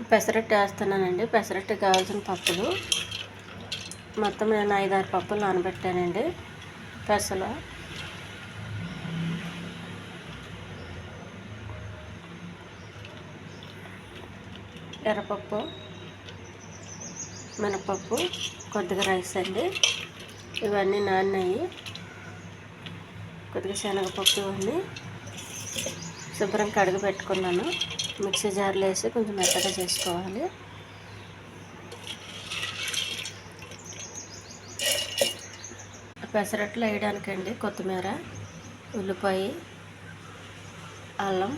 పెసరట్టు వేస్తున్నానండి. పెసరట్టుకి కావాల్సిన పప్పులు మొత్తం నేను 5-6 పప్పులు నానబెట్టానండి. పెసలు, ఎర్రపప్పు, మినపప్పు, కొద్దిగా రైస్ అండి. ఇవన్నీ నానినాయి. కొద్దిగా శనగపప్పు ఇవన్నీ శుభ్రం కడిగి పెట్టుకున్నాను. మిక్సీ జార్లో వేసి కొంచెం మెత్తగా చేసుకోవాలి. పెసరట్లు వేయడానికండి కొత్తిమీర, ఉల్లిపాయ, అల్లం,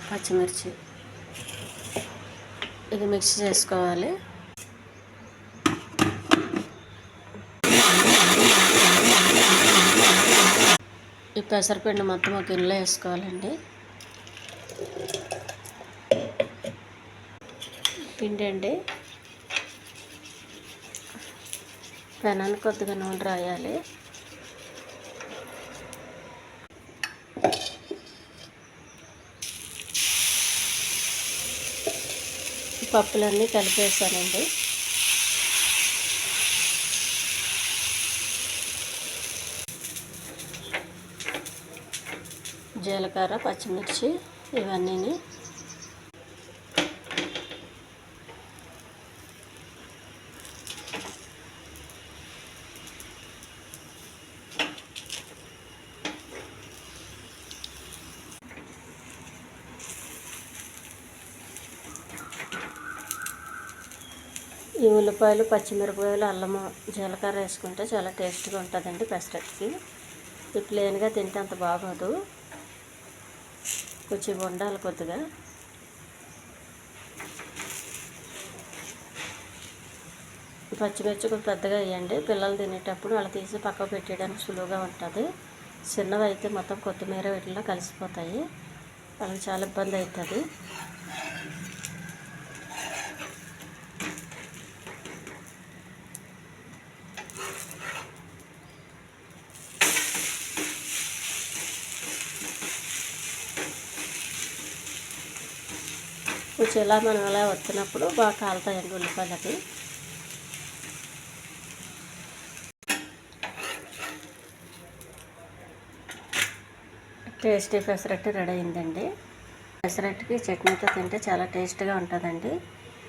పచ్చిమిర్చి ఇది మిక్స్ చేసుకోవాలి. ఈ పెసరపిండి మొత్తం ఒక గిన్నెలో వేసుకోవాలండి. పిండి అండి, పెనానికి కొద్దిగా నూనె రాయాలి. పప్పులన్నీ కలిపేసానండి. జీలకర్ర, పచ్చిమిర్చి ఇవన్నీ ఈ ఉల్లిపాయలు, పచ్చిమిరపకాయలు, అల్లము, జీలకర్ర వేసుకుంటే చాలా టేస్ట్గా ఉంటుందండి పెసరట్టుకి. ఇది ప్లెయిన్గా తింటే అంత బాగోదు, కొంచెం ఉండాలి కొద్దిగా. పచ్చిమిర్చి కొంచెం పెద్దగా వేయండి, పిల్లలు తినేటప్పుడు వాళ్ళు తీసి పక్కకు పెట్టేయడానికి సులువుగా ఉంటుంది. చిన్నవి అయితే మొత్తం కొత్తిమీర వీటిలో కలిసిపోతాయి, వాళ్ళకి చాలా ఇబ్బంది అవుతుంది. కొంచెం ఇలా మనం ఇలా వస్తున్నప్పుడు బాగా కాలుతాయండి ఉల్లిపాయలకి. టేస్టీ పెసరట్టు రెడీ అయిందండి. పెసరట్టుకి చట్నీతో తింటే చాలా టేస్ట్గా ఉంటుందండి,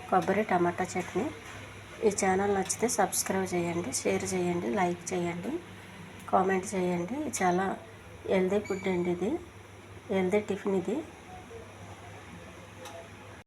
కొబ్బరి టమాటా చట్నీ. ఈ ఛానల్ నచ్చితే సబ్స్క్రైబ్ చేయండి, షేర్ చేయండి, లైక్ చేయండి, కామెంట్ చేయండి. చాలా హెల్దీ ఫుడ్ అండి ఇది, హెల్దీ టిఫిన్ ఇది.